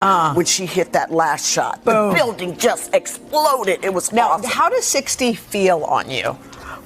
when she hit that last shot. Boom. The building just exploded. It was Now, awesome. how does 60 feel on you?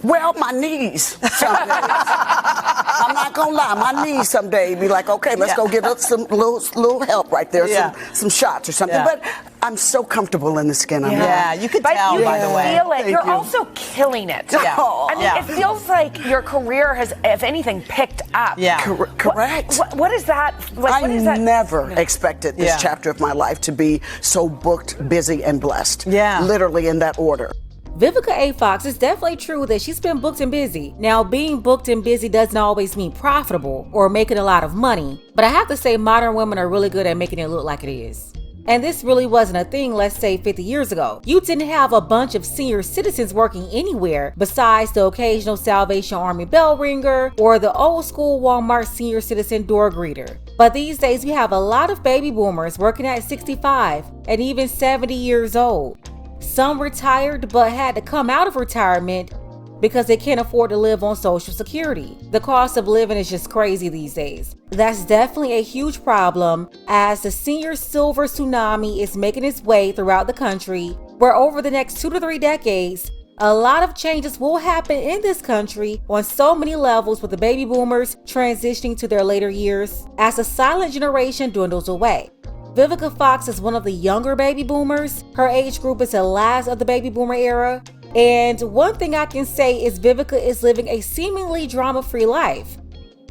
Well, my knees some days. I'm not gonna lie, my knees some days be like, okay, let's go get some little help right there, some shots or something. Yeah. But I'm so comfortable in the skin I'm in. Yeah, you could But tell, you by the way. feel it. Thank You're you. also killing it. Yeah. I mean, Yeah. it feels like your career has, if anything, picked up. Yeah. Correct. What is that? Like, what I is that? never expected this Yeah. chapter of my life to be so booked, busy, and blessed. Yeah. Literally in that order. Vivica A. Fox, it's definitely true that she's been booked and busy. Now, being booked and busy doesn't always mean profitable or making a lot of money, but I have to say modern women are really good at making it look like it is. And this really wasn't a thing, let's say 50 years ago. You didn't have a bunch of senior citizens working anywhere besides the occasional Salvation Army bell ringer or the old school Walmart senior citizen door greeter. But these days, we have a lot of baby boomers working at 65 and even 70 years old. Some retired but had to come out of retirement because they can't afford to live on Social Security. The cost of living is just crazy these days. That's definitely a huge problem as the senior silver tsunami is making its way throughout the country, where over the next 2 to 3 decades, a lot of changes will happen in this country on so many levels, with the baby boomers transitioning to their later years as the silent generation dwindles away. Vivica Fox is one of the younger baby boomers. Her age group is the last of the baby boomer era. And one thing I can say is Vivica is living a seemingly drama-free life.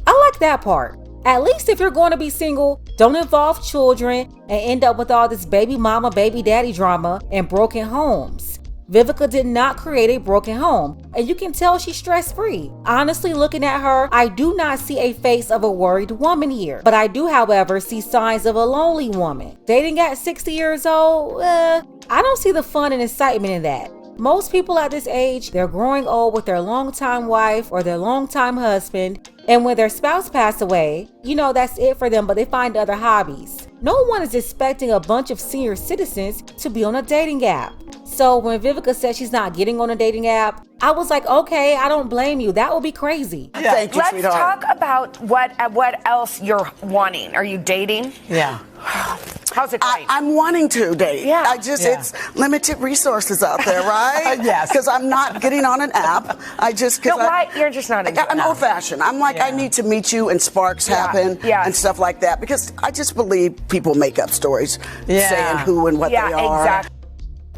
I like that part. At least if you're going to be single, don't involve children and end up with all this baby mama, baby daddy drama and broken homes. Vivica did not create a broken home, and you can tell she's stress-free. Honestly, looking at her, I do not see a face of a worried woman here, but I do, however, see signs of a lonely woman. Dating at 60 years old, I don't see the fun and excitement in that. Most people at this age, they're growing old with their longtime wife or their longtime husband, and when their spouse passed away, that's it for them, but they find other hobbies. No one is expecting a bunch of senior citizens to be on a dating app. So when Vivica said she's not getting on a dating app, I was like, okay, I don't blame you. That would be crazy. Yeah. Thank you, Let's sweetheart. talk about what else you're wanting. Are you dating? Yeah. How's it going? I'm wanting to date. Yeah. It's limited resources out there, right? Yes. Because I'm not getting on an app. Why? You're just not into I'm it. old fashioned. I'm like, I need to meet you and sparks happen and stuff like that. Because I just believe people make up stories saying who and what they are. Yeah, exactly.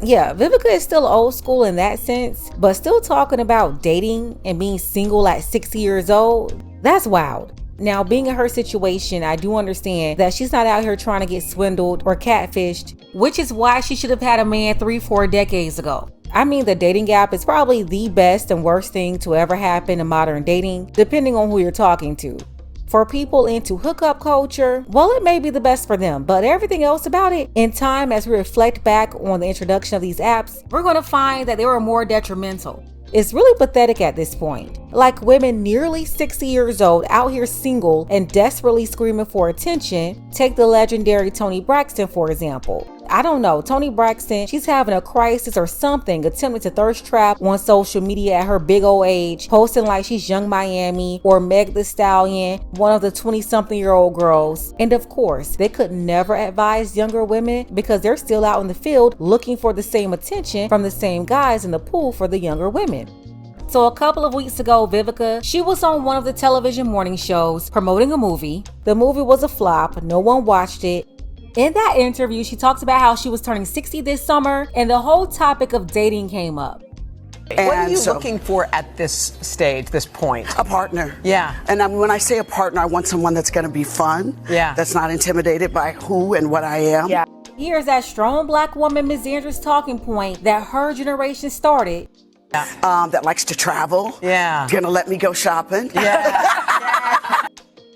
Yeah, Vivica is still old school in that sense, but still talking about dating and being single at 60 years old, that's wild. Now, being in her situation, I do understand that she's not out here trying to get swindled or catfished, which is why she should have had a man 3-4 decades ago. I mean, the dating app is probably the best and worst thing to ever happen in modern dating, depending on who you're talking to. For people into hookup culture, well, it may be the best for them, but everything else about it, in time, as we reflect back on the introduction of these apps, we're going to find that they were more detrimental. It's really pathetic at this point. Like women nearly 60 years old out here single and desperately screaming for attention. Take the legendary Toni Braxton, for example. I don't know, Toni Braxton, she's having a crisis or something, attempting to thirst trap on social media at her big old age, posting like she's Young Miami or Meg Thee Stallion, one of the 20-something-year-old girls. And of course, they could never advise younger women because they're still out in the field looking for the same attention from the same guys in the pool for the younger women. So a couple of weeks ago, Vivica, she was on one of the television morning shows promoting a movie. The movie was a flop, no one watched it. In that interview, she talks about how she was turning 60 this summer, and the whole topic of dating came up. What are you looking for at this stage, this point? A partner. Yeah. And when I say a partner, I want someone that's going to be fun. Yeah. That's not intimidated by who and what I am. Yeah. Here's that strong black woman, Ms. Andrews' talking point that her generation started. That likes to travel. Yeah. Gonna let me go shopping. Yeah.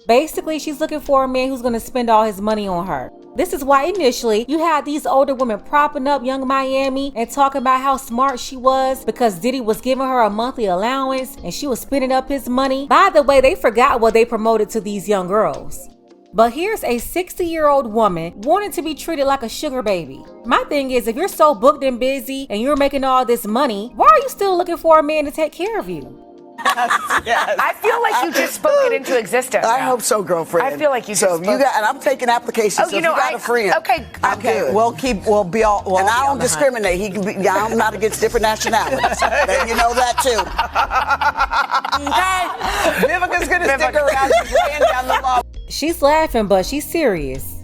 Basically, she's looking for a man who's going to spend all his money on her. This is why initially you had these older women propping up Young Miami and talking about how smart she was because Diddy was giving her a monthly allowance and she was spending up his money. By the way, they forgot what they promoted to these young girls. But here's a 60-year-old woman wanting to be treated like a sugar baby. My thing is, if you're so booked and busy and you're making all this money, why are you still looking for a man to take care of you? Yes. I feel like you just spoke it into existence. I hope so, girlfriend. I feel like you so just if you got, and I'm taking applications. Oh, so you if know, you got a friend. Okay, I'm good. We'll be all. And I don't discriminate. He can be. I'm not against different nationalities. Then you know that too. Okay. Vivica's gonna stick around. She's laying down the law. She's laughing, but she's serious.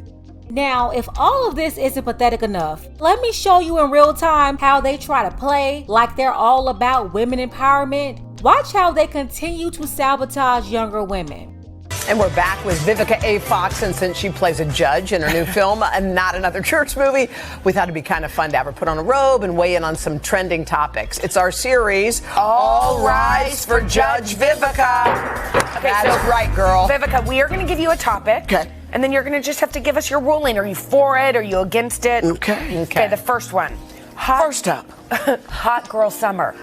Now, if all of this isn't pathetic enough, let me show you in real time how they try to play like they're all about women empowerment. Watch how they continue to sabotage younger women. And we're back with Vivica A. Fox, and since she plays a judge in her new film, and not another church movie, we thought it'd be kind of fun to have her put on a robe and weigh in on some trending topics. It's our series, All Rise for Judge Vivica. Okay, That's so, right, girl. Vivica, we are going to give you a topic. Okay. And then you're going to just have to give us your ruling. Are you for it? Are you against it? Okay. Okay, the first one. First up. Hot girl summer.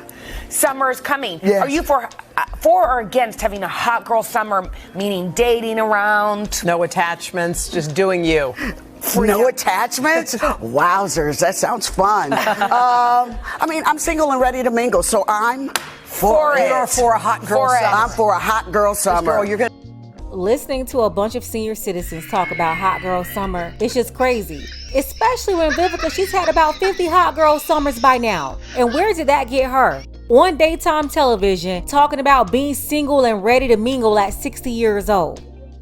Summer is coming. Yes. Are you for or against having a hot girl summer, meaning dating around? No attachments, just doing you. No attachments? Wowzers, that sounds fun. I mean, I'm single and ready to mingle, so I'm for it. You're for a hot girl For it. summer. I'm for a hot girl summer. Girl, you're gonna. Listening to a bunch of senior citizens talk about hot girl summer, it's just crazy. Especially when Vivica, she's had about 50 hot girl summers by now. And where did that get her? On daytime television, talking about being single and ready to mingle at 60 years old.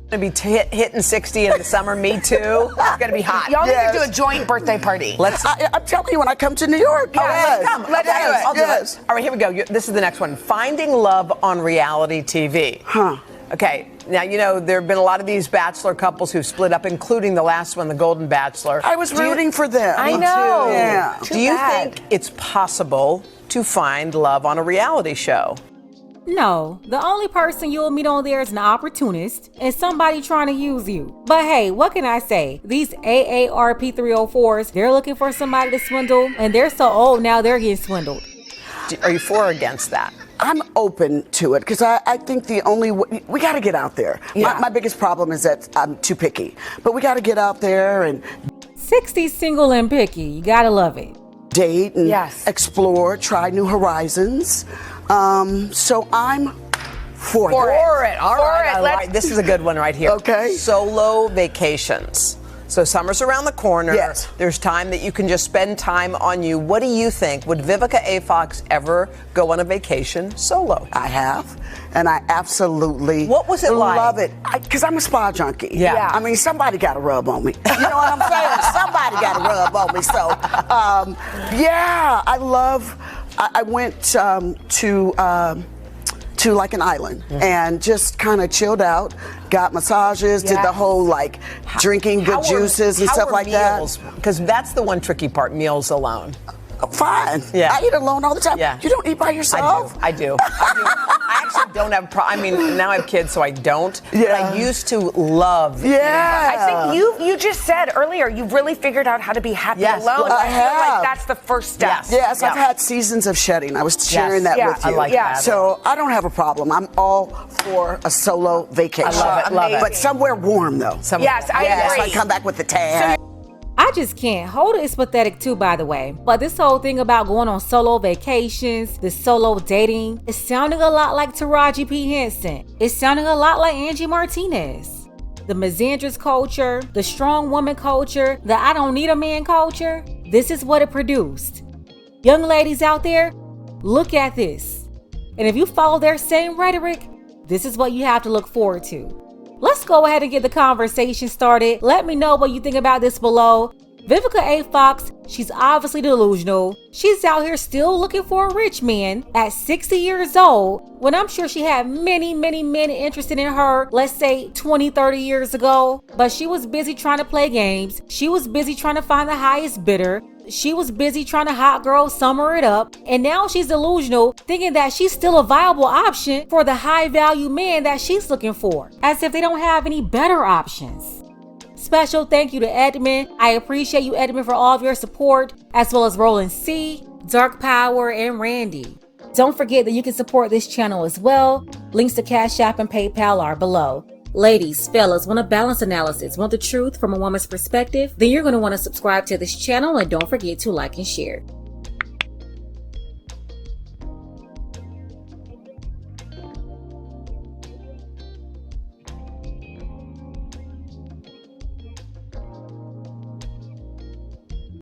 Gonna be hitting 60 in the summer. Me too. It's gonna be hot. Y'all Yes. need to do a joint birthday party. I'm telling you, when I come to New York, Let's come. Let's do it. I'll do yes. it. All right, here we go. This is the next one. Finding love on reality TV. Huh. Okay. Now, you know, there have been a lot of these bachelor couples who've split up, including the last one, the Golden Bachelor. I was rooting for them. I Me know. too. Yeah. Too Do you bad. think it's possible to find love on a reality show? No, the only person you'll meet on there is an opportunist and somebody trying to use you. But hey, what can I say? These AARP 304s, they're looking for somebody to swindle, and they're so old now they're getting swindled. Are you for or against that? I'm open to it because I think the only way, we got to get out there. Yeah. My biggest problem is that I'm too picky, but we got to get out there and 60 single and picky, you gotta love it. date and Yes. explore, try new horizons. So I'm for For it. it. All For right, it. all Let's- right. This is a good one right here. Okay. Solo vacations. So summer's around the corner. Yes. There's time that you can just spend time on you. What do you think? Would Vivica A. Fox ever go on a vacation solo? I have, and I absolutely What was it like? love it. Because I'm a spa junkie. Yeah. I mean, somebody got to rub on me. You know what I'm saying? Somebody got to rub on me. So, yeah, I love. I went to like an island and just kind of chilled out, got massages, did the Yes. whole like drinking good juices and stuff like that. Because that's the one tricky part, meals alone. Fine. Yeah. I eat alone all the time. Yeah. You don't eat by yourself? I do. I actually don't have I mean, now I have kids, so I don't. But Yeah. I used to love. Yeah. I think you just said earlier you've really figured out how to be happy Yes. alone. Well, I feel like have. that's the first step. Yes, I've Yeah. had seasons of shedding. I was sharing that Yeah, with I you. like Yeah. that. So I don't have a problem. I'm all for a solo vacation. I love it, love it. But somewhere warm though. Yes, I Yes, agree. I come back with the tan. I just can't. Hold it is pathetic too, by the way. But this whole thing about going on solo vacations, this solo dating, it's sounding a lot like Taraji P. Henson. It's sounding a lot like Angie Martinez. The misandrist culture, the strong woman culture, the I don't need a man culture, this is what it produced. Young ladies out there, look at this. And if you follow their same rhetoric, this is what you have to look forward to. Let's go ahead and get the conversation started. Let me know what you think about this below. Vivica A. Fox, she's obviously delusional. She's out here still looking for a rich man at 60 years old when I'm sure she had many, many men interested in her, let's say 20, 30 years ago. But she was busy trying to play games. She was busy trying to find the highest bidder. She was busy trying to hot girl summer it up. And now she's delusional, thinking that she's still a viable option for the high value man that she's looking for, as if they don't have any better options. Special thank you to Edmund. I appreciate you, Edmund, for all of your support, as well as Roland C, Dark Power, and Randy. Don't forget that you can support this channel as well. Links to Cash App and PayPal are below. Ladies, fellas, want a balanced analysis, want the truth from a woman's perspective? Then you're going to want to subscribe to this channel and don't forget to like and share.